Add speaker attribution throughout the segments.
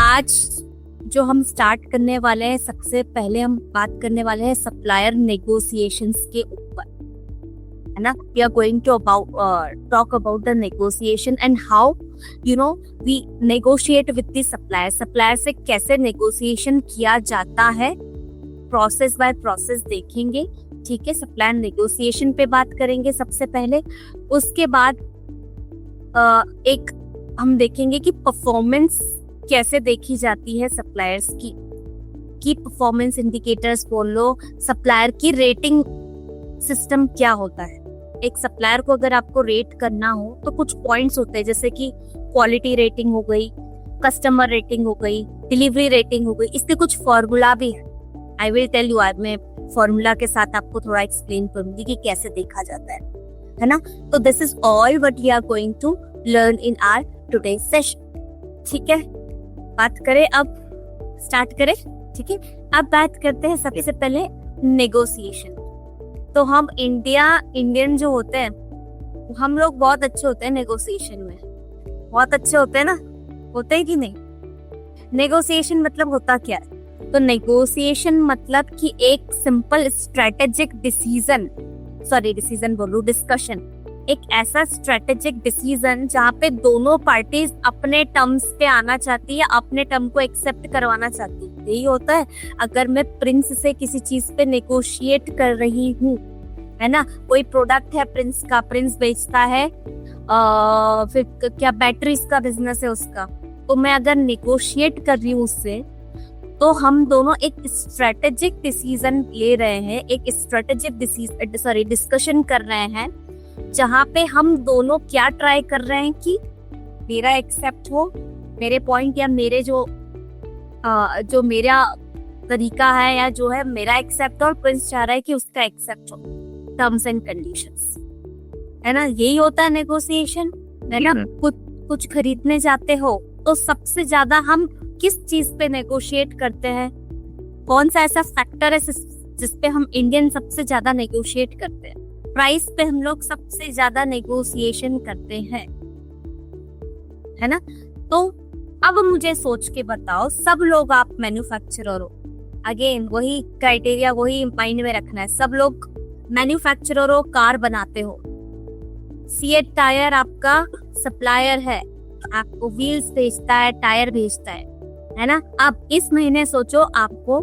Speaker 1: आज जो हम स्टार्ट करने वाले हैं, सबसे पहले हम बात करने वाले हैं सप्लायर नेगोशिएशंस के ऊपर, है ना। We are going to talk about the negotiation and how we negotiate with the supplier. Supplier से कैसे नेगोशिएशन किया जाता है, प्रोसेस बाय प्रोसेस देखेंगे, ठीक है। सप्लायर नेगोशिएशन पे बात करेंगे सबसे पहले। उसके बाद एक हम देखेंगे कि परफॉर्मेंस कैसे देखी जाती है सप्लायर्स की परफॉर्मेंस इंडिकेटर्स बोल लो, सप्लायर की रेटिंग सिस्टम क्या होता है। एक सप्लायर को अगर आपको रेट करना हो तो कुछ पॉइंट्स होते हैं, जैसे कि क्वालिटी रेटिंग हो गई, कस्टमर रेटिंग हो गई, डिलीवरी रेटिंग हो गई। इसके कुछ फॉर्मूला भी है। आई विल टेल यू, आज मैं फॉर्मूला के साथ आपको थोड़ा एक्सप्लेन करूंगी कि कैसे देखा जाता है ना। तो this is all what we are going to learn in our today session, ठीक है। बात करें अब, स्टार्ट करें, ठीक है। अब बात करते हैं सबसे पहले नेगोशिएशन। तो हम इंडियन जो होते हैं, हम लोग बहुत अच्छे होते हैं नेगोशिएशन में, बहुत अच्छे होते हैं ना, होते हैं कि नहीं। नेगोशिएशन मतलब होता क्या है? तो नेगोशिएशन मतलब कि एक सिंपल स्ट्रेटेजिक डिस्कशन, एक ऐसा स्ट्रेटेजिक डिसीजन जहाँ पे दोनों पार्टीज अपने टर्म्स पे आना चाहती है, अपने टर्म को एक्सेप्ट करवाना चाहती है। यही होता है। अगर मैं प्रिंस से किसी चीज पे नेगोशिएट कर रही हूँ, है ना, कोई प्रोडक्ट है प्रिंस का, प्रिंस बेचता है, फिर क्या बैटरीज का बिजनेस है उसका, तो मैं अगर नेगोशिएट कर रही हूँ उससे, तो हम दोनों एक स्ट्रेटेजिक डिसीजन ले रहे हैं, एक स्ट्रेटेजिक डिस्कशन कर रहे हैं, जहाँ पे हम दोनों क्या ट्राई कर रहे हैं कि मेरा एक्सेप्ट हो, मेरे पॉइंट या मेरे जो मेरा तरीका है या जो है मेरा एक्सेप्ट, और प्रिंस चाह रहा है कि उसका एक्सेप्ट हो, टर्म्स एंड कंडीशंस, है ना। यही होता है नेगोशिएशन, है ना। कुछ खरीदने जाते हो तो सबसे ज्यादा हम किस चीज पे नेगोशिएट करते हैं? कौन सा ऐसा फैक्टर है जिसपे हम इंडियन सबसे ज्यादा नेगोशिएट करते हैं? प्राइस पे हम लोग सबसे ज्यादा नेगोशिएशन करते हैं, है ना। तो अब मुझे सोच के बताओ, सब लोग आप मैन्युफैक्चरर हो, अगेन वही क्राइटेरिया, वही माइंड में रखना है। सब लोग मैन्युफैक्चरर हो, कार बनाते हो, सीएट टायर आपका सप्लायर है, आपको व्हील्स भेजता है, टायर भेजता है ना। अब इस महीने सोचो आपको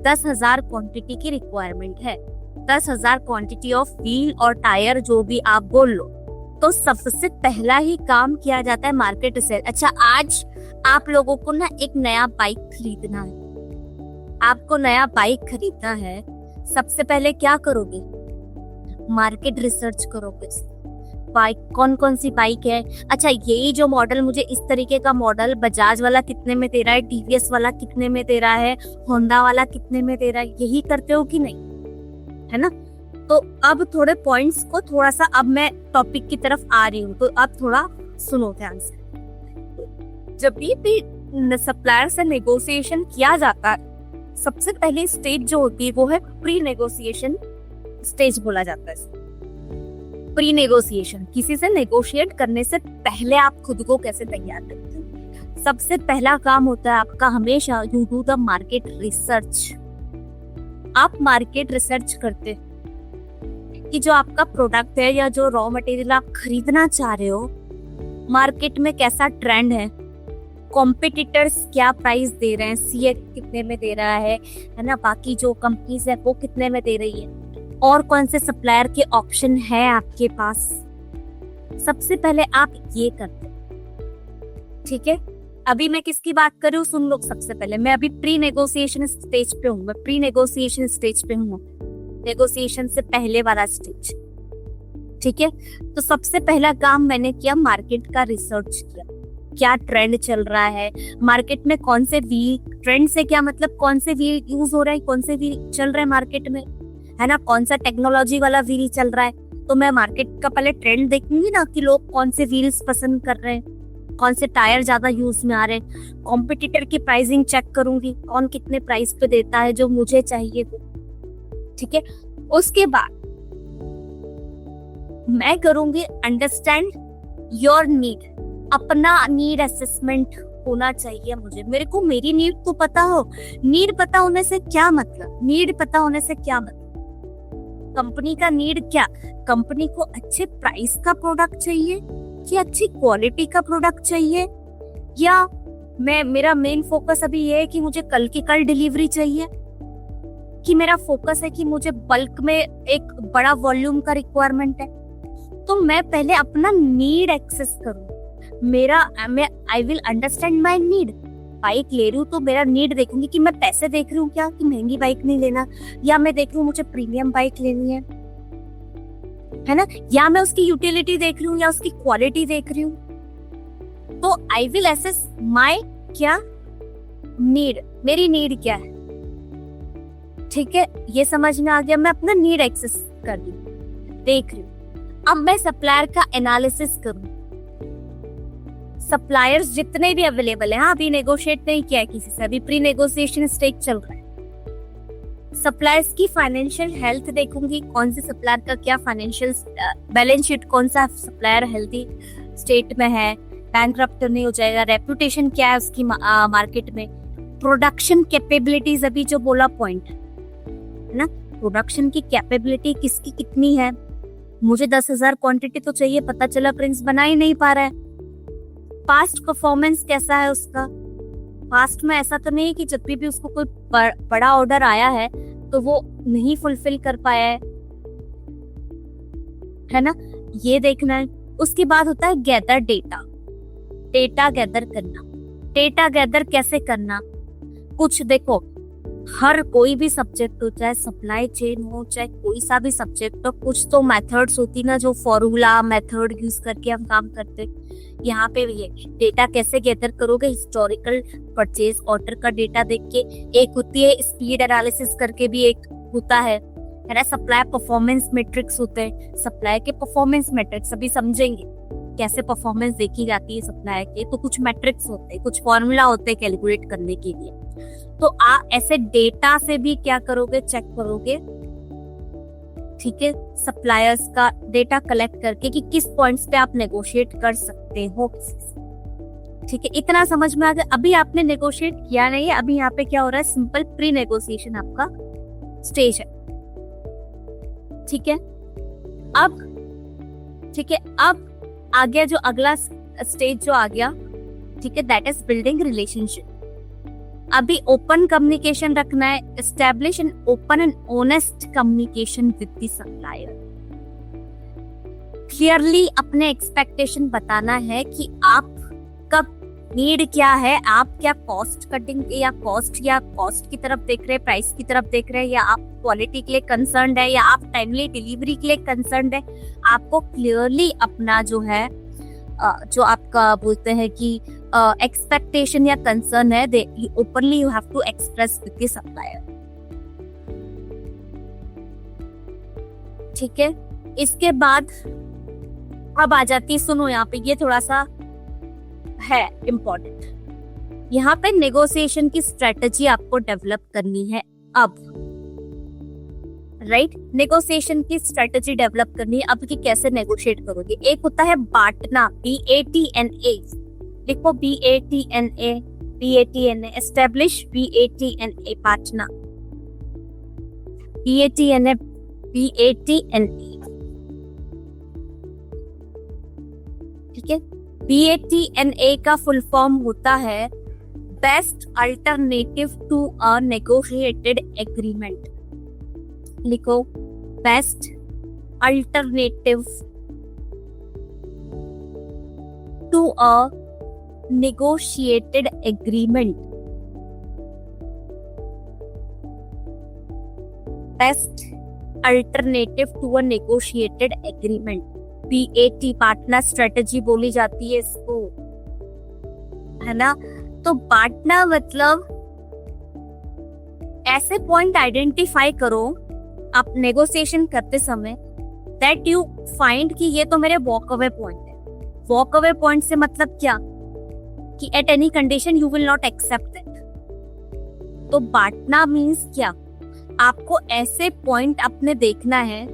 Speaker 1: 10,000 क्वांटिटी की रिक्वायरमेंट है, 10,000 क्वांटिटी ऑफ व्हील और टायर, जो भी आप बोल लो। तो सबसे पहला ही काम किया जाता है मार्केट रिसर्च। अच्छा, आज आप लोगों को ना एक नया बाइक खरीदना है, आपको नया बाइक खरीदना है, सबसे पहले क्या करोगे? मार्केट रिसर्च करोगे। बाइक कौन सी बाइक है, अच्छा यही जो मॉडल, मुझे इस तरीके का मॉडल, बजाज वाला कितने में दे रहा है, टीवीएस वाला कितने में दे रहा है, होंडा वाला कितने में दे रहा है, यही करते हो कि नहीं, है ना। तो अब थोड़े पॉइंट्स को थोड़ा सा, अब मैं टॉपिक की तरफ आ रही हूँ, तो अब थोड़ा सुनो ध्यान से। जब भी सप्लायर से नेगोशिएशन किया जाता है, सबसे पहली स्टेज जो होती है वो है प्री नेगोशिएशन स्टेज बोला जाता है। प्री नेगोशिएशन, किसी से नेगोशिएट करने से पहले आप खुद को कैसे तैयार करते हैं? सबसे पहला काम होता है आपका हमेशा, you do the market research. आप मार्केट रिसर्च करते कि जो आपका प्रोडक्ट है या जो रॉ मटेरियल आप खरीदना चाह रहे हो, मार्केट में कैसा ट्रेंड है, कॉम्पिटिटर्स क्या प्राइस दे रहे हैं, सीएट कितने में दे रहा है ना, बाकी जो कंपनीज है वो कितने में दे रही है, और कौन से सप्लायर के ऑप्शन है आपके पास। सबसे पहले आप ये करते, ठीक है। अभी मैं किसकी बात कर रही हूँ, सुन लो। सबसे पहले मैं अभी प्री नेगोशिएशन स्टेज पे हूँ, मैं प्री नेगोशिएशन स्टेज पे हूँ, नेगोशिएशन से पहले वाला स्टेज, ठीक है। तो सबसे पहला काम मैंने किया, मार्केट का रिसर्च किया, क्या ट्रेंड चल रहा है मार्केट में, कौन से व्हील, ट्रेंड से क्या मतलब, कौन से व्हील यूज हो रहा है, कौन से व्हील चल रहा है मार्केट में, है ना, कौन सा टेक्नोलॉजी वाला व्हील चल रहा है। तो मैं मार्केट का पहले ट्रेंड देखूंगी ना कि लोग कौन से व्हील्स पसंद कर रहे हैं, कौन से टायर ज्यादा यूज में आ रहे हैं, कॉम्पिटिटर की प्राइसिंग चेक करूंगी, कौन कितने प्राइस पे देता है जो मुझे चाहिए वो, ठीक है। उसके बाद मैं करूंगी अंडरस्टैंड योर नीड, अपना नीड असेसमेंट होना चाहिए मुझे, मेरे को मेरी नीड तो पता हो। नीड पता होने से क्या मतलब, नीड पता होने से क्या मतलब, कंपनी का नीड क्या, कंपनी को अच्छे प्राइस का प्रोडक्ट चाहिए कि अच्छी क्वालिटी का प्रोडक्ट चाहिए, या मेरा मेन फोकस अभी ये है कि मुझे कल की कल डिलीवरी चाहिए, कि मेरा फोकस है कि मुझे बल्क में एक बड़ा वॉल्यूम का रिक्वायरमेंट है। तो मैं पहले अपना नीड एक्सेस करूं, I will understand my need. Bike ले रही हूँ तो मेरा नीड देखूंगी कि मैं पैसे देख रही हूँ क्या, कि महंगी बाइक नहीं लेना, या मैं देख रही हूँ मुझे प्रीमियम बाइक लेनी है ना, या मैं उसकी यूटिलिटी देख रही हूँ या उसकी क्वालिटी देख रही हूँ। तो आई विल एसेस माई क्या नीड, मेरी नीड क्या है। ठीक है, ये समझ में आ गया, मैं अपना नीड एक्सेस कर रही हूँ, देख रही हूँ। अब मैं सप्लायर का एनालिसिस करूँ। सप्लायर्स जितने भी अवेलेबल हैं, अभी नेगोशिएट नहीं किया है किसी से, अभी प्री नेगोशिएशन स्टेज चल रहा है। सप्लायर्स की फाइनेंशियल हेल्थ देखूंगी, कौन से सप्लायर का क्या फाइनेंशियल बैलेंस शीट, कौन सा सप्लायर हेल्दी स्टेट में है, बैंकरप्ट नहीं हो जाएगा, रेपुटेशन क्या है उसकी मार्केट में, प्रोडक्शन कैपेबिलिटीज, अभी जो बोला पॉइंट है ना, प्रोडक्शन की कैपेबिलिटी किसकी कितनी है। मुझे 10,000 क्वांटिटी तो चाहिए, पता चला प्रिंस बना ही नहीं पा रहा है। पास्ट परफॉर्मेंस कैसा है उसका, पास्ट में ऐसा तो नहीं कि जब भी उसको कोई बड़ा ऑर्डर आया है तो वो नहीं फुलफिल कर पाया है ना, ये देखना है। उसके बाद होता है गैदर डेटा, डेटा गैदर करना। डेटा गैदर कैसे करना, कुछ देखो, हर कोई भी सब्जेक्ट हो, चाहे सप्लाई चेन हो, चाहे कोई सा भी सब्जेक्ट हो, कुछ तो मेथड्स होती ना, जो फॉर्मूला मेथड यूज करके हम काम करते। यहाँ पे भी है, डेटा कैसे गैदर करोगे, हिस्टोरिकल परचेज ऑर्डर का डेटा देख के। एक होती है स्पीड एनालिसिस करके भी एक होता है ना, सप्लाई परफॉर्मेंस मैट्रिक्स होते हैं। सप्लाई के परफॉर्मेंस मैट्रिक्स अभी समझेंगे कैसे परफॉर्मेंस देखी जाती है सप्लाई के, तो कुछ मैट्रिक्स होते हैं, कुछ फॉर्मूला होते हैं कैलकुलेट करने के लिए। तो आप ऐसे डेटा से भी क्या करोगे, चेक करोगे, ठीक है, सप्लायर्स का डेटा कलेक्ट करके कि किस पॉइंट्स पे आप नेगोशिएट कर सकते हो किसी से। ठीक है, इतना समझ में आ गया। अभी आपने नेगोशिएट किया नहीं है, अभी यहाँ पे क्या हो रहा है, सिंपल प्री नेगोशिएशन आपका स्टेज है। ठीक है, अब आ गया जो अगला स्टेज जो आ गया, ठीक है, दैट इज बिल्डिंग रिलेशनशिप। अभी ओपन कम्युनिकेशन रखना है, establish an open and honest communication with the supplier. Clearly अपने एक्सपेक्टेशन बताना है कि आप कब नीड क्या है, आप क्या कॉस्ट कटिंग या कॉस्ट की तरफ देख रहे हैं, प्राइस की तरफ देख रहे हैं, या आप क्वालिटी के लिए कंसर्न्ड है, या आप टाइमली डिलीवरी के लिए कंसर्न्ड है। आपको क्लियरली अपना जो है जो आपका बोलते हैं कि एक्सपेक्टेशन या कंसर्न है, openly you have to express with the supplier. ठीक है, इसके बाद अब आ जाती, सुनो यहाँ पे ये थोड़ा सा है इम्पोर्टेंट। यहाँ पे नेगोशिएशन की स्ट्रेटजी आपको डेवलप करनी है। अब राइट, नेगोशिएशन की स्ट्रेटजी डेवलप करनी है अब कि कैसे नेगोशिएट करोगे। एक होता है बांटना, BATNA, लिखो BATNA, एस्टेब्लिश, BATNA, बांटना, BATNA। ठीक है, BATNA का फुल फॉर्म होता है best alternative to a negotiated agreement. लिखो, best alternative to a negotiated agreement. Best alternative to a negotiated agreement, BAT, partner strategy बोली जाती है इसको, है ना। तो बांटना मतलब ऐसे पॉइंट आइडेंटिफाई करो आप नेगोशिएशन करते समय, दैट यू फाइंड कि ये तो मेरे वॉक अवे पॉइंट है। वॉक अवे पॉइंट से मतलब क्या, कि at any condition you will not accept that. तो बांटना मीन्स क्या, आपको ऐसे पॉइंट अपने देखना है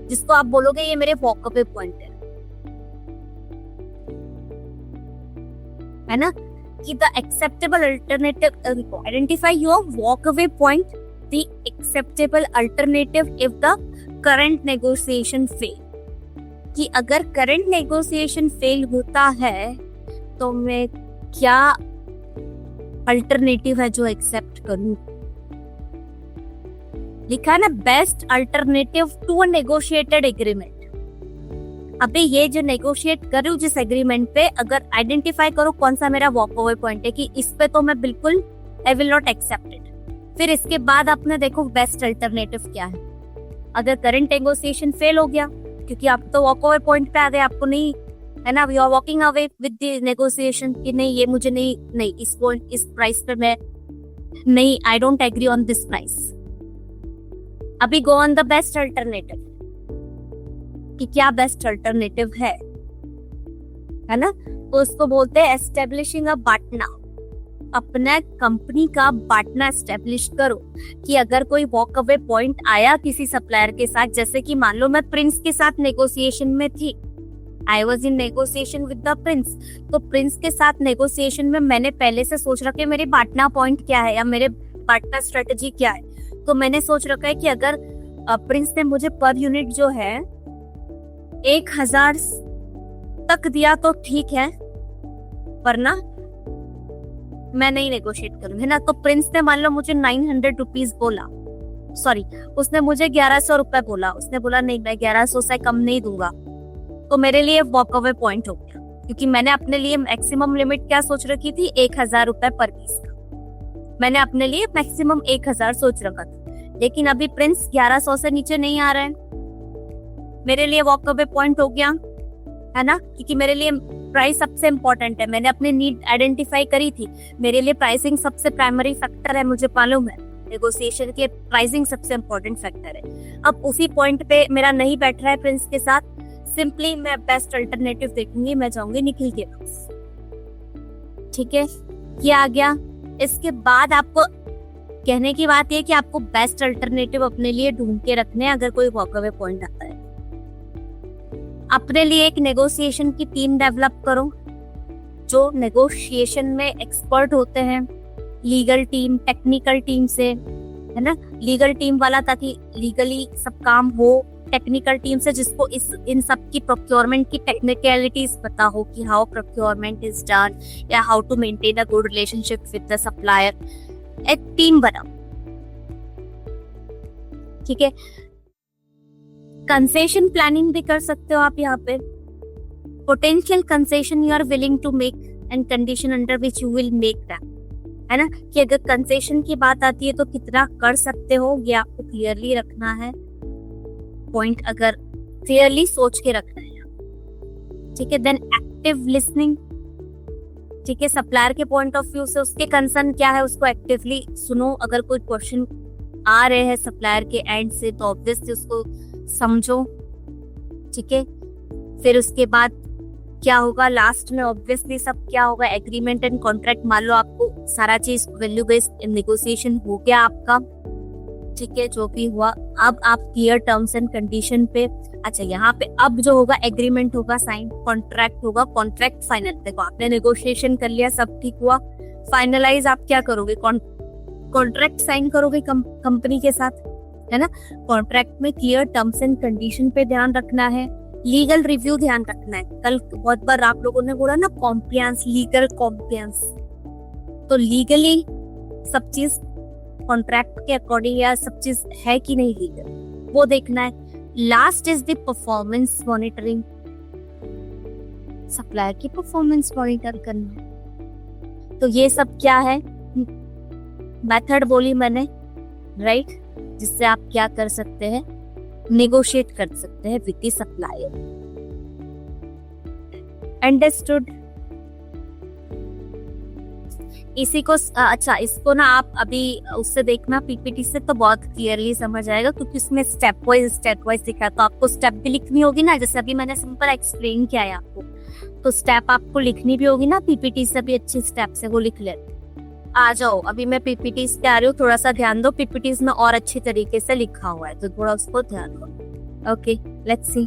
Speaker 1: जिसको आप बोलोगे ये मेरे वॉक अवे पॉइंट है ना। कि the acceptable alternative, identify your walk away point, the acceptable alternative if the current negotiation fail. कि अगर करंट नेगोशिएशन फेल होता है तो मैं क्या अल्टरनेटिव है जो एक्सेप्ट करूं। लिखा है ना, best alternative to a negotiated agreement. अभी ये जो नेगोशिएट कर रही हूँ जिस एग्रीमेंट पे, अगर आइडेंटिफाई करो कौन सा मेरा वॉक अवे पॉइंट है कि इस पे तो मैं बिल्कुल I will not accept it. फिर इसके बाद आपने देखो बेस्ट अल्टरनेटिव क्या है। अगर करंट नेगोशिएशन फेल हो गया, क्योंकि आप तो वॉक अवे पॉइंट पे आ गए, आपको नहीं है ना, you are walking away with the negotiation कि नहीं ये मुझे नहीं इस प्राइस पे मैं नहीं, I don't agree on this price. अभी go on the best alternative कि क्या बेस्ट अल्टरनेटिव है ना। तो उसको बोलते हैं एस्टेब्लिशिंग अ बाटना। अपना कंपनी का बाटना एस्टेब्लिश करो कि अगर कोई वॉक अवे पॉइंट आया किसी सप्लायर के साथ, जैसे कि मान लो मैं प्रिंस के साथ नेगोशिएशन में थी, I was in negotiation with the Prince, तो प्रिंस के साथ नेगोशिएशन में मैंने पहले से सोच रखा है मेरे बाटना पॉइंट क्या है या मेरे बाटना स्ट्रेटेजी क्या है। तो मैंने सोच रखा है कि अगर प्रिंस ने मुझे पर यूनिट जो है 1000 तक दिया तो ठीक है, वरना मैं नहीं नेगोशिएट करूं, है ना। तो प्रिंस ने मान लो मुझे 900 रुपीज बोला, सॉरी उसने मुझे 1100 रुपए बोला, उसने बोला नहीं मैं 1100 से कम नहीं दूंगा, तो मेरे लिए वॉक अवे पॉइंट हो गया, क्योंकि मैंने अपने लिए मैक्सिमम लिमिट क्या सोच रखी थी, 1000 रुपए पर पीस का। मैंने अपने लिए मैक्सिमम 1000 सोच रखा था, लेकिन अभी प्रिंस 1100 से नीचे नहीं आ रहा है, मेरे लिए वॉक अवे पॉइंट हो गया, है ना, क्योंकि मेरे लिए प्राइस सबसे इंपॉर्टेंट है। मैंने अपनी नीड आइडेंटिफाई करी थी, मेरे लिए प्राइसिंग सबसे प्राइमरी फैक्टर है, मुझे मालूम है नेगोशिएशन के प्राइसिंग सबसे इंपॉर्टेंट फैक्टर है। अब उसी पॉइंट पे मेरा नहीं बैठ रहा है प्रिंस के साथ, सिंपली मैं बेस्ट अल्टरनेटिव देखूंगी, मैं जाऊंगी निखिल के पास, ठीक है, ये आ गया। इसके बाद आपको कहने की बात यह कि आपको बेस्ट अल्टरनेटिव अपने लिए ढूंढ के रखने हैं अगर कोई वॉक अवे पॉइंट आता है। अपने लिए एक नेगोशिएशन की टीम डेवलप करो जो नेगोशिएशन में एक्सपर्ट होते हैं, लीगल टीम, टेक्निकल टीम से, है ना, लीगल टीम वाला ताकि लीगली सब काम हो, टेक्निकल टीम से जिसको इन सब की प्रोक्योरमेंट की टेक्निकलिटीज पता हो कि हाउ प्रोक्योरमेंट इज डन या how to maintain a good relationship with the supplier. एक टीम बनाओ, ठीक है। कंसेशन प्लानिंग भी कर सकते हो आप यहाँ पे, potential concession you are willing to make and condition under which you will make that, है ना, कि अगर कंसेशन की बात आती है तो कितना कर सकते हो ये आपको क्लियरली रखना है पॉइंट, अगर क्लियरली सोच के रखना है, ठीक है। देन एक्टिव लिसनिंग, ठीक है, सप्लायर के पॉइंट ऑफ व्यू से उसके कंसर्न क्या है उसको एक्टिवली सुनो, अगर कोई क्वेश्चन आ रहे हैं सप्लायर के एंड से तो ऑब्वियसली उसको समझो, ठीक है। फिर उसके बाद क्या होगा लास्ट में, ऑब्वियसली सब क्या होगा, एग्रीमेंट एंड कॉन्ट्रैक्ट। मान लो आपको सारा चीज वैल्यू बेस्ड नेगोशिएशन हो गया आपका, ठीक है, जो भी हुआ, अब आप क्लियर टर्म्स एंड कंडीशन पे, अच्छा यहाँ पे अब जो होगा एग्रीमेंट होगा साइन, कॉन्ट्रैक्ट होगा, कॉन्ट्रैक्ट फाइनल। देखो आपने नेगोशिएशन कर लिया, सब ठीक हुआ, फाइनलाइज आप क्या करोगे, कॉन्ट्रैक्ट साइन करोगे कंपनी के साथ, है ना। कॉन्ट्रैक्ट में क्लियर टर्म्स एंड कंडीशन पे ध्यान रखना है, लीगल रिव्यू ध्यान रखना है। कल बहुत बार आप लोगों ने बोला ना कॉम्प्लायंस, लीगल कॉम्प्लायंस, तो लीगली सब चीज कॉन्ट्रैक्ट के अकॉर्डिंग या सब चीज है कि नहीं लीगल, वो देखना है। Last is the performance monitoring, supplier की परफॉर्मेंस मॉनिटर करना। तो ये सब क्या है, मेथड बोली मैंने, राइट, जिससे आप क्या कर सकते हैं, नेगोशिएट कर सकते हैं विद द सप्लायर। अंडरस्टूड। इसी को अच्छा, इसको ना आप अभी उससे देखना पीपीटी से तो बहुत क्लियरली समझ आएगा, क्योंकि उसमें स्टेप वाइज दिखा, तो आपको स्टेप भी लिखनी होगी ना, जैसे अभी मैंने सिंपल एक्सप्लेन किया है आपको, तो स्टेप आपको लिखनी भी होगी ना, पीपीटी से भी अच्छे स्टेप से वो लिख ले। आ जाओ, अभी मैं पीपीटी से आ रही हूँ, थोड़ा सा ध्यान दो, पीपीटी में और अच्छे तरीके से लिखा हुआ है तो थोड़ा उसको ध्यान दो। ओके, लेट्स सी,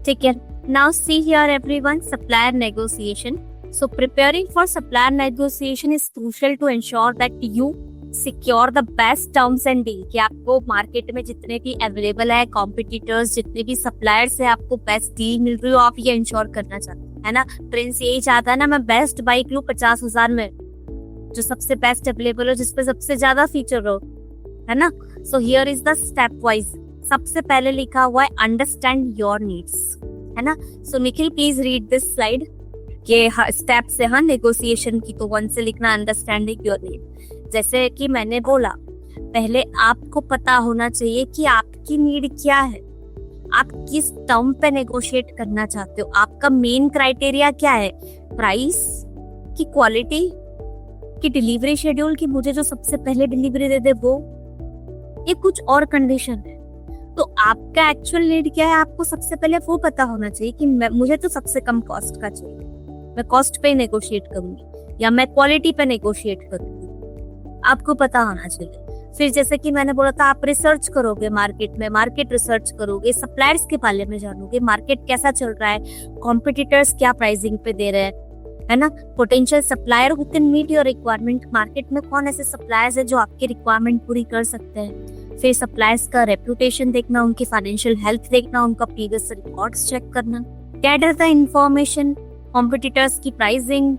Speaker 1: ठीक है। Now see here everyone, supplier negotiation. So preparing for supplier negotiation is crucial to ensure that you secure the best terms and deal, कि आपको मार्केट में जितने भी अवेलेबल है कॉम्पिटिटर्स, जितने भी सप्लायर्स है, आपको बेस्ट डील मिल रही हो, आप ये इंश्योर करना चाहते हैं ना। प्रिंस यही चाहता है ना, मैं बेस्ट बाइक लूं 50,000 में, जो सबसे बेस्ट अवेलेबल हो, जिसपे सबसे ज्यादा फीचर हो, है ना। So here is the step wise. सबसे पहले लिखा हुआ है अंडरस्टैंड योर नीड्स, है ना। So Nikhil please read this slide. ये स्टेप से, हाँ, नेगोशिएशन की, तो 1 से लिखना अंडरस्टैंडिंग योर नीड। जैसे कि मैंने बोला, पहले आपको पता होना चाहिए कि आपकी नीड क्या है, आप किस टर्म पे नेगोशिएट करना चाहते हो, आपका मेन क्राइटेरिया क्या है, प्राइस की, क्वालिटी की, डिलीवरी शेड्यूल की, मुझे जो सबसे पहले डिलीवरी दे दे वो, ये कुछ और कंडीशन है। तो आपका एक्चुअल नीड क्या है, आपको सबसे पहले वो पता होना चाहिए कि मुझे तो सबसे कम कॉस्ट का चाहिए, मैं कॉस्ट पे नेगोशिएट करूंगी या मैं क्वालिटी पे नेगोशिएट करूंगी, आपको पता होना चाहिए। फिर जैसे कि मैंने बोला था, आप रिसर्च करोगे मार्केट में, मार्केट रिसर्च करोगे, सप्लायर्स के बारे में जानोगे, मार्केट कैसा चल रहा है, कॉम्पिटिटर्स क्या प्राइसिंग पे दे रहे हैं, है ना। Potential supplier who can meet your requirement, market में कौन ऐसे सप्लायर्स है जो आपकी रिक्वायरमेंट पूरी कर सकते हैं। फिर सप्लायर्स का रेपुटेशन देखना, उनकी फाइनेंशियल हेल्थ देखना, उनका प्रीवियस रिकॉर्ड्स चेक करना, गैदर द इंफॉर्मेशन, कॉम्पिटिटर्स की प्राइसिंग,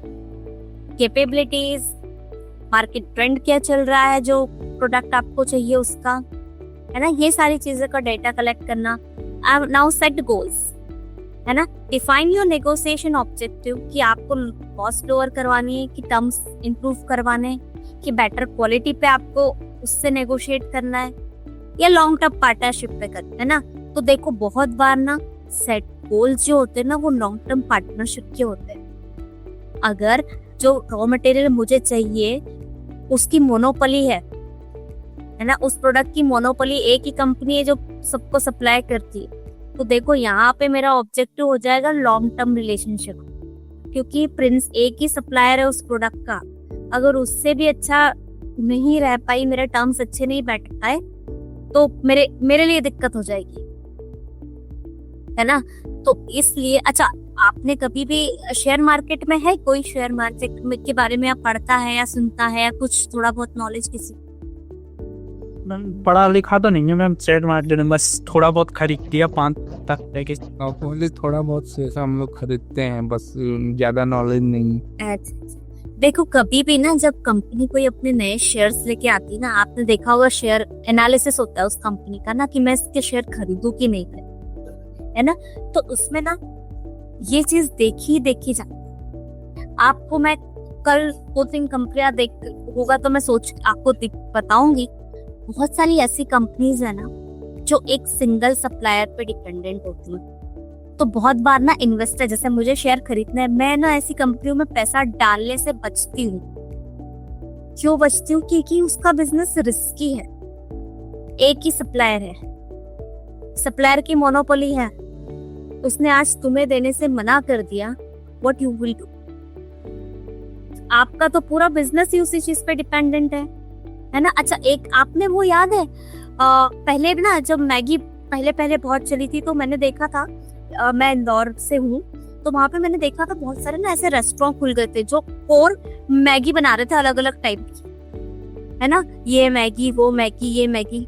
Speaker 1: कैपेबिलिटीज, मार्केट ट्रेंड क्या चल रहा है, जो प्रोडक्ट आपको चाहिए उसका, है ना। ये सारी चीजें का डेटा कलेक्ट करना। नाउ सेट गोल्स, है ना। डिफाइन योर नेगोशिएशन ऑब्जेक्टिव, कि आपको कॉस्ट लोअर करवानी है, कि टर्म्स इंप्रूव करवाने, कि बेटर क्वालिटी पे आपको उससे नेगोशिएट करना है, या लॉन्ग टर्म पार्टनरशिप पे करना है ना। तो देखो, बहुत बार ना सेट गोल्स जो होते हैं ना, वो लॉन्ग टर्म पार्टनरशिप के होते हैं। अगर जो रॉ मटेरियल मुझे चाहिए उसकी मोनोपोली है ना, उस प्रोडक्ट की मोनोपोली एक ही कंपनी है जो सबको सप्लाई करती है, तो देखो यहाँ पे मेरा ऑब्जेक्टिव हो जाएगा लॉन्ग टर्म रिलेशनशिप, क्योंकि प्रिंस एक ही सप्लायर है उस प्रोडक्ट का। अगर उससे भी अच्छा नहीं रह पाई, मेरे टर्म्स अच्छे नहीं बैठ पाए, तो मेरे लिए दिक्कत हो जाएगी, है ना। तो इसलिए, अच्छा, आपने कभी भी शेयर मार्केट में है, कोई शेयर मार्केट के बारे में आप पढ़ता है या सुनता है, या कुछ थोड़ा बहुत नॉलेज किसी?
Speaker 2: पढ़ा लिखा तो नहीं है मैम, शेयर मार्केट में बस थोड़ा बहुत खरीद लिया 5 तक लेके।
Speaker 3: थोड़ा बहुत शेयर हम लोग खरीदते हैं, बस ज्यादा नॉलेज नहीं।
Speaker 1: अच्छा, देखो, कभी भी ना जब कंपनी कोई अपने नए शेयर्स लेके आती है ना, आपने देखा होगा शेयर एनालिसिस होता है उस कंपनी का ना, कि मैं इसके शेयर खरीदूं कि नहीं खरीदूं, है ना। तो उसमें ना ये चीज देखी जाती। आपको मैं कल 2-3 कंपनियां देख होगा तो मैं आपको बताऊंगी। बहुत सारी ऐसी कंपनीज है ना जो एक सिंगल सप्लायर पे डिपेंडेंट होती है। तो बहुत बार ना इन्वेस्टर, जैसे मुझे शेयर खरीदना है, मैं ना ऐसी कंपनियों में पैसा डालने से बचती हूँ। क्यों बचती हूँ? क्योंकि उसका बिजनेस रिस्की है, एक ही सप्लायर है, सप्लायर की मोनोपोली है, उसने आज तुम्हें देने से मना कर दिया, व्हाट यू विल डू? आपका तो पूरा बिजनेस ही उसी चीज पे डिपेंडेंट है ना। अच्छा, एक आपने वो याद है, पहले ना जब मैगी पहले बहुत चली थी, तो मैंने देखा था, मैं इंदौर से हूँ, तो वहां पे मैंने देखा था बहुत सारे ना ऐसे रेस्टोरेंट खुल गए थे जो कोर मैगी बना रहे थे, अलग अलग टाइप की, है ना। ये मैगी, वो मैगी, ये मैगी।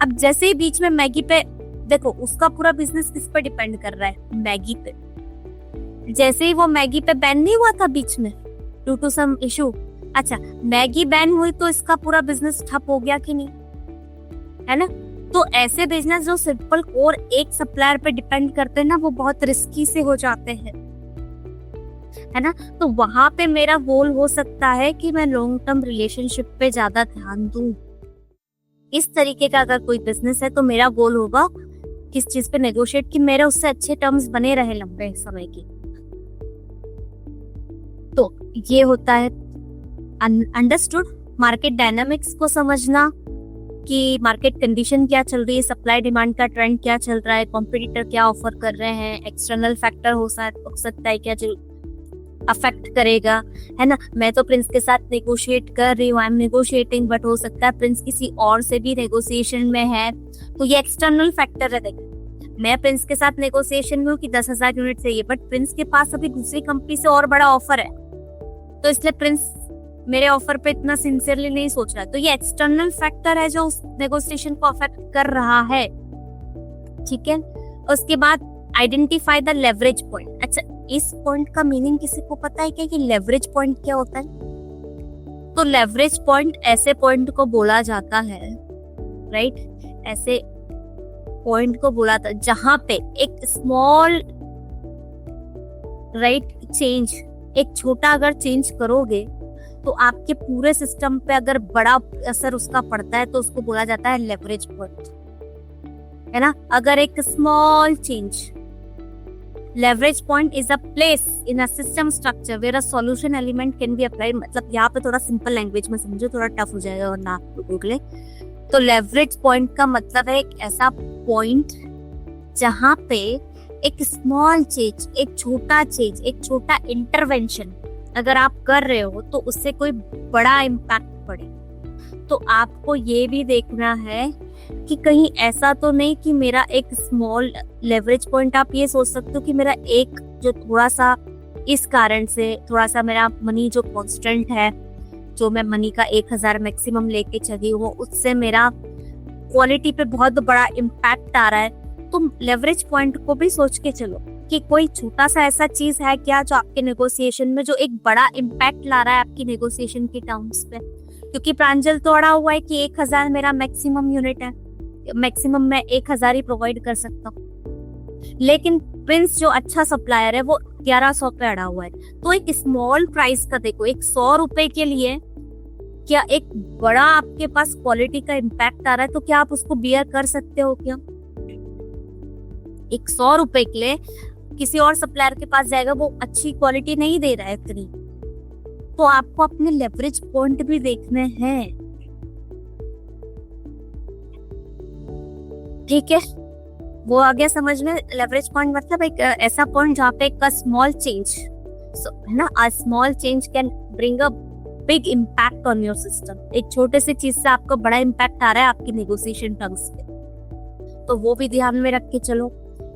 Speaker 1: अब जैसे ही बीच में मैगी पे, देखो उसका पूरा बिजनेस किस पे डिपेंड कर रहा है? मैगी पे। जैसे ही वो मैगी पे बैन नहीं हुआ था बीच में ड्यू टू सम इशू, अच्छा, मैगी बैन हुई तो इसका पूरा बिजनेस ठप हो गया कि नहीं, है ना। तो ऐसे बिजनेस जो सिंपल कोर एक सप्लायर पे डिपेंड करते हैं ना, वो बहुत रिस्की से हो जाते हैं, है ना। तो वहां पे मेरा गोल हो सकता है कि मैं लॉन्ग टर्म रिलेशनशिप पे ज्यादा ध्यान दूं। इस तरीके का अगर कोई बिजनेस है तो मेरा गोल होगा किस चीज पे नेगोशिएट, कि मेरे उससे अच्छे टर्म्स बने रहे लंबे समय की। तो ये होता है अंडरस्टूड। मार्केट डायनामिक्स को समझना कि मार्केट कंडीशन क्या चल रही है, सप्लाई डिमांड का ट्रेंड क्या चल रहा है, कॉम्पिटिटर क्या ऑफर कर रहे हैं, एक्सटर्नल फैक्टर हो सकता है क्या जो अफेक्ट करेगा, है ना। मैं तो प्रिंस के साथ नेगोशिएट कर रही हूँ, आई एम नेगोशिएटिंग, बट हो सकता है प्रिंस किसी और से भी नेगोशिएशन में है, तो ये एक्सटर्नल फैक्टर है। देखो, मैं प्रिंस के साथ नेगोशिएशन में हूँ कि 10,000 यूनिट चाहिए, बट प्रिंस के पास अभी दूसरी कंपनी से और बड़ा ऑफर है, तो इसलिए प्रिंस मेरे ऑफर पे इतना सिंसियरली नहीं सोच रहा है। तो ये एक्सटर्नल फैक्टर है जो उस नेगोशिएशन को अफेक्ट कर रहा है, ठीक है। उसके बाद आइडेंटिफाई द लेवरेज पॉइंट। अच्छा, इस पॉइंट का मीनिंग किसी को पता है क्या कि लेवरेज पॉइंट क्या होता है? तो लेवरेज पॉइंट ऐसे पॉइंट को बोला जाता है, राइट, ऐसे पॉइंट को बोला था जहां पे एक स्मॉल राइट चेंज, एक छोटा अगर चेंज करोगे तो आपके पूरे सिस्टम पे अगर बड़ा असर उसका पड़ता है तो उसको बोला जाता है लेवरेज पॉइंट, है ना। अगर एक small change, leverage point is a place in a system structure where a solution element can be applied। मतलब यहाँ पे थोड़ा सिंपल लैंग्वेज में समझो, थोड़ा टफ हो जाएगा वरना आप लोगों के लिए। तो लेवरेज पॉइंट का मतलब है एक ऐसा पॉइंट जहां पे एक स्मॉल चेंज, एक छोटा चेंज, एक छोटा इंटरवेंशन अगर आप कर रहे हो तो उससे कोई बड़ा इम्पैक्ट पड़े। तो आपको ये भी देखना है कि कहीं ऐसा तो नहीं कि मेरा एक स्मॉल लेवरेज पॉइंट, आप ये सोच सकते हो कि मेरा एक जो थोड़ा सा इस कारण से थोड़ा सा मेरा मनी जो कांस्टेंट है, जो मैं मनी का 1000 मैक्सिमम लेके चली हूँ, उससे मेरा क्वालिटी पे बहुत बड़ा इम्पैक्ट आ रहा है। तुम लेवरेज पॉइंट को भी सोच के चलो कि कोई छोटा सा ऐसा चीज है क्या जो आपके नेगोशिएशन में जो एक बड़ा इम्पैक्ट ला रहा है आपकी नेगोशिएशन के टर्म्स पे। क्योंकि प्रांजल तो अड़ा हुआ है कि 1000 मेरा मैक्सिमम यूनिट है, मैक्सिमम मैं 1000 ही प्रोवाइड कर सकता हूँ, लेकिन प्रिंस जो अच्छा सप्लायर है वो 1100 पे अड़ा हुआ है। तो एक स्मॉल प्राइस का देखो, एक 100 रुपए के लिए क्या एक बड़ा आपके पास क्वालिटी का इम्पैक्ट आ रहा है, तो क्या आप उसको बियर कर सकते हो क्या? एक 100 रुपए के लिए किसी और सप्लायर के पास जाएगा, वो अच्छी क्वालिटी नहीं दे रहा है इतनी, तो आपको अपने लेवरेज पॉइंट भी देखने हैं, ठीक है। वो आ गया समझ में। लेवरेज पॉइंट मतलब एक ऐसा पॉइंट जहाँ पे एक स्मॉल चेंज, है ना, a small change can bring a big impact on your system. एक छोटे से चीज से आपको बड़ा इम्पैक्ट आ रहा है आपकी नेगोशिएशन टर्म्स पे, तो वो भी ध्यान में रख के चलो।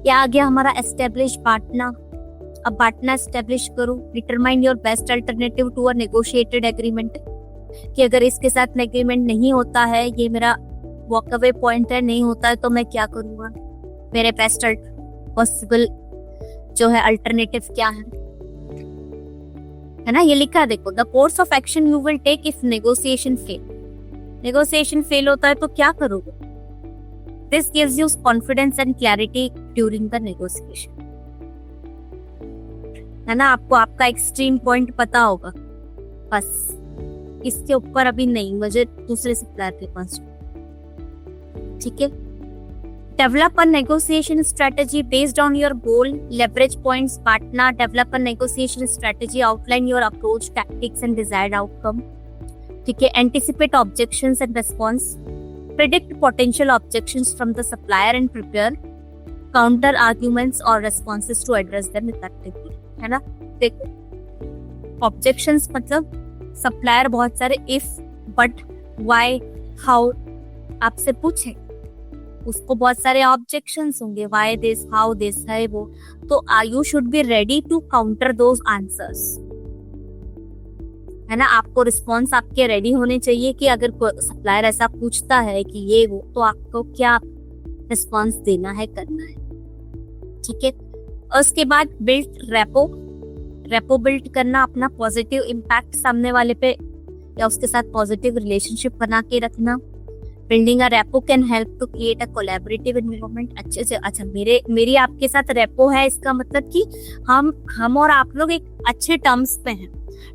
Speaker 1: क्या आ गया हमारा एस्टेब्लिश पार्टनर। अब पार्टनर एस्टेब्लिश करो, determine your best alternative to a negotiated agreement, कि अगर इसके साथ एग्रीमेंट नहीं होता है, ये मेरा वॉक अवे पॉइंट है, नहीं होता है तो मैं क्या करूंगा, मेरे बेस्ट पॉसिबल जो है अल्टरनेटिव क्या है ना। ये लिखा है देखो, the course of action you will take if negotiation fail. Negotiation fail होता है तो क्या करोगे? This gives you confidence and clarity during the negotiation, है ना। आपको आपका एक्सट्रीम पॉइंट पता होगा, बस इसके ऊपर अभी नहीं, मुझे दूसरे सप्लायर के पास, ठीक है। Develop a negotiation strategy based on your goal, leverage points, partner. Develop a negotiation strategy, outline your approach, tactics and desired outcome, ठीक है। Anticipate objections and response, predict potential objections from the supplier and prepare counter arguments और responses to address them effectively, है ना। देखो, objections मतलब supplier बहुत सारे if, but, why, how आपसे पूछे, उसको बहुत सारे ऑब्जेक्शंस होंगे, व्हाई दिस, हाउ दिस, है वो, तो you should be ready to counter those answers, है ना। आपको रिस्पॉन्स आपके रेडी होने चाहिए कि अगर सप्लायर ऐसा पूछता है कि ये वो, तो आपको क्या रिस्पॉन्स देना है, करना है, ठीक है। उसके बाद बिल्ड रेपो। रेपो बिल्ड करना, अपना पॉजिटिव इम्पैक्ट सामने वाले पे या उसके साथ पॉजिटिव रिलेशनशिप बना के रखना। Building a rapport can help to create a collaborative environment. अच्छे से, अच्छा मेरी आपके साथ रेपो है, इसका मतलब कि हम और आप लोग एक अच्छे टर्म्स पे हैं।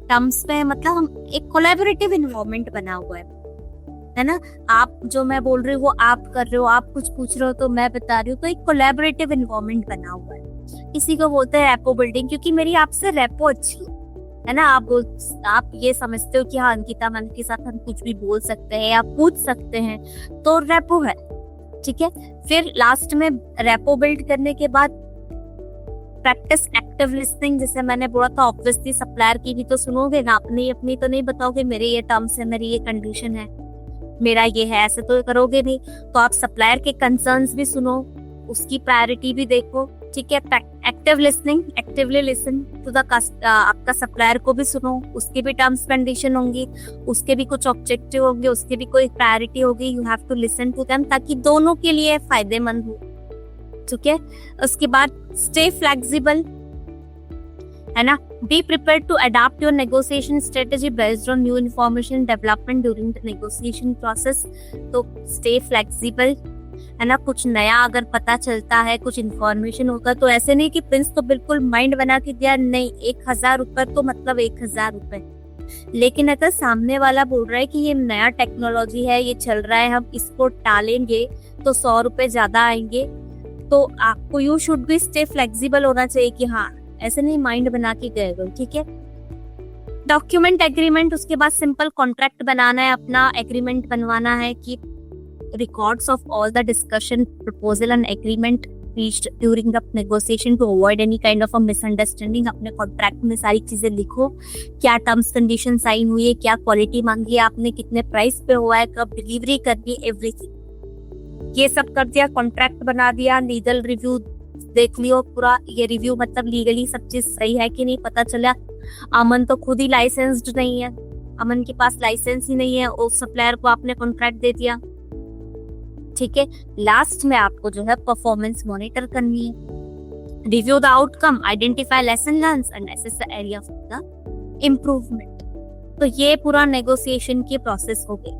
Speaker 1: टर्म्स पे मतलब हम एक कोलैबोरेटिव एनवायरनमेंट बना हुआ है ना। आप जो मैं बोल रही हूँ वो आप कर रहे हो, आप कुछ पूछ रहे हो तो मैं बता रही हूँ, तो एक कोलैबोरेटिव एनवायरनमेंट बना हुआ है। इसी को बोलते हैं रेपो बिल्डिंग, क्योंकि मेरी आपसे रेपो अच्छी है ना। आप ये समझते हो कि हाँ अंकिता मैम के साथ हम कुछ भी बोल सकते हैं या पूछ सकते हैं, तो रेपो है, ठीक है। फिर लास्ट में रेपो बिल्ड करने के बाद प्रैक्टिस एक्टिव लिसनिंग। जैसे मैंने बोला था, ऑब्वियसली सप्लायर की भी तो सुनोगे ना, अपनी तो नहीं बताओगे मेरे ये टर्म्स है, मेरी ये कंडीशन है, मेरा ये है, ऐसे तो करोगे नहीं। तो आप सप्लायर के कंसर्न्स भी सुनो, उसकी प्रायोरिटी भी देखो, ठीक है। Active listening, actively listen to the आपका सप्लायर को भी सुनो, उसके भी टर्म्स कंडीशन होंगी, उसके भी कुछ ऑब्जेक्टिव होंगे, उसके भी कोई प्रायोरिटी होगी, you have to listen to them ताकि दोनों के लिए फायदेमंद हो। ठीक है। उसके बाद स्टे फ्लेक्सिबल, है ना, be prepared to adopt your negotiation strategy based on new information development during the negotiation process. तो स्टे फ्लेक्सिबल, है ना, कुछ नया अगर पता चलता है, कुछ इन्फॉर्मेशन होगा तो ऐसे नहीं कि प्रिंस तो बिल्कुल माइंड बना के दिया, नहीं 1000 रुपए तो मतलब 1000 रुपए। लेकिन अगर सामने वाला बोल रहा है कि ये नया टेक्नोलॉजी है, ये चल रहा है, हम इसको टालेंगे तो 100 रुपए ज्यादा आएंगे, तो आपको you should be stay flexible होना चाहिए कि हाँ, ऐसे नहीं माइंड बना के गए हो। ठीक है। डॉक्यूमेंट एग्रीमेंट, उसके बाद सिंपल कॉन्ट्रैक्ट बनाना है, अपना एग्रीमेंट बनवाना है कि records of all the discussion, proposal and agreement reached during the negotiation to avoid any kind of a misunderstanding। अपने कॉन्ट्रैक्ट में सारी चीजें लिखो, क्या टर्म्स कंडीशन साइन हुई है, क्या क्वालिटी मांगी है आपने, कितने प्राइस पे हुआ है, कब डिलीवरी करनी, एवरीथिंग ये सब कर दिया, कॉन्ट्रैक्ट बना दिया। लीगल रिव्यू देख लियो पूरा, ये रिव्यू मतलब लीगली सब चीज सही है कि नहीं। पता चला अमन तो खुद ही लाइसेंस्ड नहीं है, अमन के पास लाइसेंस ही नहीं है, उस सप्लायर को आपने कॉन्ट्रैक्ट दे दिया। ठीक है। लास्ट में आपको जो है परफॉर्मेंस मॉनिटर करनी है, review the outcome, identify lesson learns and assess the area of the improvement. तो ये पूरा नेगोशिएशन की प्रोसेस हो गई।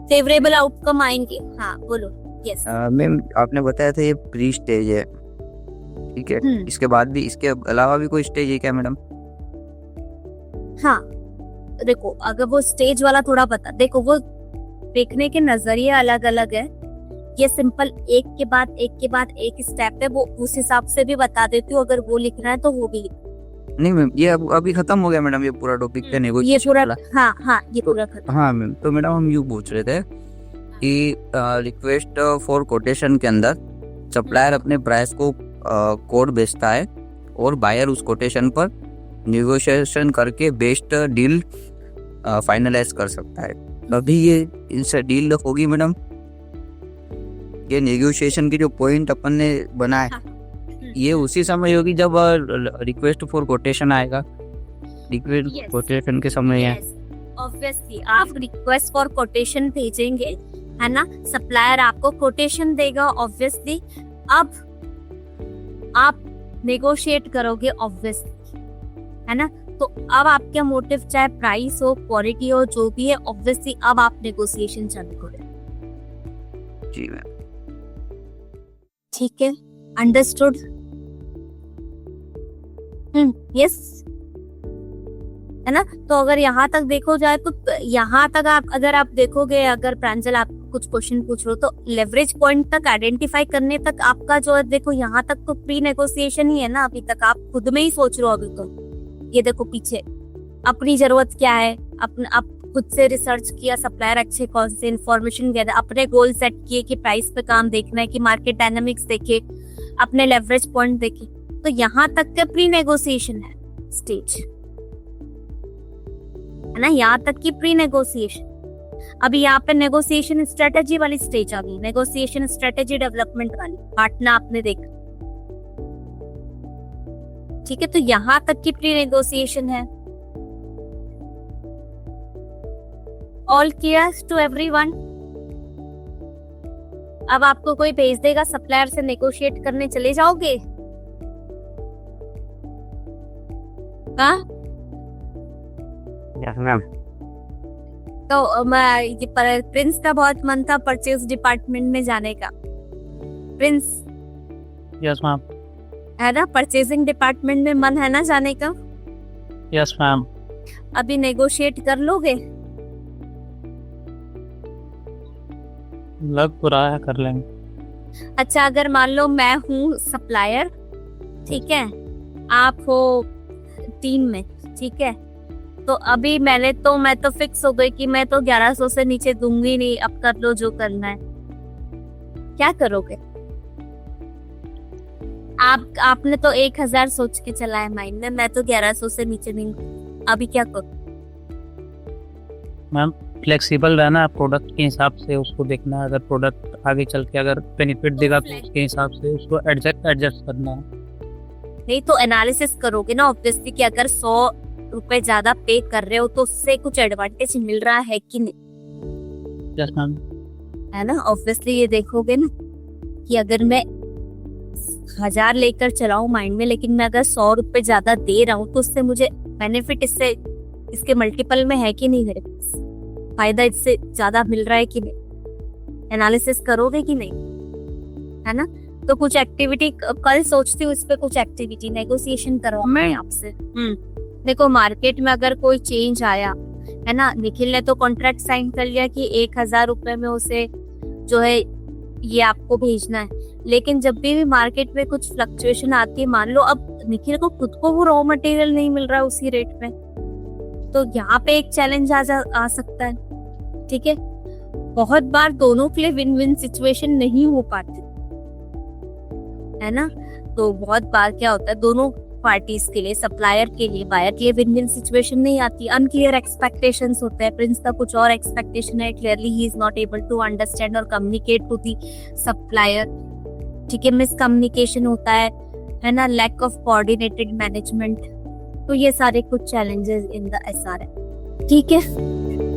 Speaker 1: फेवरेबल आउटकम आएंगे। हाँ बोलो। यस
Speaker 4: मैम, आपने बताया था ये प्री स्टेज है, ठीक है, इसके बाद भी, इसके अलावा भी कोई स्टेज है क्या मैडम?
Speaker 1: हाँ देखो, अगर वो स्टेज वाला थोड़ा बता, देखो वो देखने के नजरिए अलग अलग है, ये सिंपल एक के बाद एक स्टेप है, वो उस हिसाब से भी बता देती हूँ, अगर वो लिखना है तो वो भी
Speaker 4: नहीं मैम, ये अभी खत्म हो गया मैडम, ये पूरा टॉपिक थे
Speaker 1: ये
Speaker 4: नेगोशिएशन
Speaker 1: पूरा।
Speaker 4: वाला।
Speaker 1: हाँ ये पूरा खत्म।
Speaker 4: हाँ मैम, तो मैडम हम यूँ पूछ रहे थे कि रिक्वेस्ट फॉर कोटेशन के अंदर सप्लायर अपने प्राइस को कोड भेजता है और बायर उस कोटेशन पर नेगोशिएशन करके बेस्ट डील फाइनलाइज कर सकता है। अभी ये इनसे डील होगी मैडम, ये नेगोशिएशन की जो पॉइंट अपन ने बनाए ये उसी समय होगी जब रिक्वेस्ट फॉर कोटेशन आएगा, रिक्वेस्ट कोटेशन के समय है।
Speaker 1: ऑब्वियसली आप रिक्वेस्ट फॉर कोटेशन भेजेंगे, है ना, सप्लायर आपको कोटेशन देगा, ऑब्वियसली अब आप नेगोशिएट करोगे, ऑब्वियसली, है ना। तो अब आपका मोटिव चाहे प्राइस हो, क्वालिटी हो, जो भी है, ऑब्वियसली अब आप नेगोशिएशन चालू करें।
Speaker 4: जी मैम।
Speaker 1: ठीक है, अंडरस्टूड। यस, है ना। तो अगर यहाँ तक देखो जाए तो यहाँ तक अगर आप देखोगे, अगर प्रांजल आप कुछ क्वेश्चन पूछ रहे हो तो लेवरेज पॉइंट तक आइडेंटिफाई करने तक आपका जो है, देखो यहाँ तक तो प्री नेगोशिएशन ही है ना, अभी तक आप खुद में ही सोच रहे हो। अभी तो ये देखो पीछे अपनी जरूरत क्या है, आप खुद से रिसर्च किया, सप्लायर अच्छे कौन से, इन्फॉर्मेशन गैदर, अपने गोल सेट किए कि प्राइस पे काम देखना है, कि मार्केट डायनामिक्स देखे, अपने लेवरेज पॉइंट देखे। तो यहाँ तक का प्री नेगोशिएशन है स्टेज, है ना, यहाँ तक की प्री नेगोशिएशन। अभी यहाँ पे नेगोशिएशन स्ट्रेटेजी वाली स्टेज आ गई, नेगोशिएशन स्ट्रेटेजी डेवलपमेंट वाली पार्टनर आपने देखा। ठीक है, तो यहाँ तक की प्री नेगोशिएशन है। All clear to everyone. अब आपको कोई भेज देगा, सप्लायर से नेगोशिएट करने चले जाओगे? हाँ
Speaker 4: मैम।
Speaker 1: तो प्रिंस का बहुत मन था परचेज डिपार्टमेंट में जाने का। Prince,
Speaker 2: yes ma'am.
Speaker 1: है ना, परचेजिंग डिपार्टमेंट में मन है ना जाने का?
Speaker 2: Yes ma'am.
Speaker 1: अभी नेगोशिएट कर लोगे?
Speaker 2: लग तो रहा है कर लेंगे।
Speaker 1: अच्छा, अगर मान लो मैं हूँ सप्लायर, ठीक है, आप हो टीम में, ठीक है, तो अभी मैं तो फिक्स हो गई कि मैं तो 1100 से नीचे दूंगी नहीं, अब कर लो जो करना है। क्या करोगे? आपने तो 1000 सोच के चला है माइंड में, मैं तो 1100 से नीचे नहीं, अभी क्या करो?
Speaker 2: मैम फ्लेक्सिबल रहना, प्रोडक्ट के हिसाब से उसको देखना, अगर प्रोडक्ट आगे चल के अगर बेनिफिट देगा तो उसके हिसाब से उसको एडजस्ट करना है।
Speaker 1: नहीं तो एनालिसिस करोगे ना ऑब्वियसली कि अगर 100 रुपए ज्यादा पे कर रहे हो तो उससे कुछ एडवांटेज मिल रहा है कि नहीं,
Speaker 2: यस मैम।
Speaker 1: है ना। ऑब्वियसली ये देखोगे ना कि अगर मैं 1000 लेकर चलाऊं माइंड में, लेकिन मैं अगर 100 रुपए ज्यादा दे रहा हूँ तो उससे मुझे बेनिफिट इसके मल्टीपल में है कि नहीं, मेरे पास फायदा इससे ज्यादा मिल रहा है कि नहीं, एनालिसिस करोगे कि नहीं, है ना। तो कुछ एक्टिविटी कल सोचती हूँ इस पे, कुछ एक्टिविटी नेगोशिएशन करवाऊंगी आपसे। देखो मार्केट में अगर कोई चेंज आया, है ना, निखिल ने तो कॉन्ट्रैक्ट साइन कर लिया कि 1000 रुपए में उसे जो है ये आपको भेजना है, लेकिन जब भी मार्केट में कुछ फ्लक्चुएशन आती है, मान लो अब निखिल को खुद को वो रॉ मटेरियल नहीं मिल रहा है उसी रेट पे, तो यहाँ पे एक चैलेंज आ सकता है। ठीक है, बहुत बार दोनों के लिए विन विन सिचुएशन नहीं हो पाती, है ना। तो बहुत बार क्या होता है, दोनों पार्टीज के लिए, सप्लायर के लिए, बायर के लिए विन विन सिचुएशन नहीं आती, अनक्लियर एक्सपेक्टेशंस होते हैं। प्रिंस का कुछ और एक्सपेक्टेशन है, क्लियरली ही is not able to understand और कम्युनिकेट टू दी सप्लायर। ठीक है, मिसकम्युनिकेशन होता है ना, लैक ऑफ कोऑर्डिनेटेड मैनेजमेंट। तो ये सारे कुछ चैलेंजेस इन द एसआर है। ठीक है।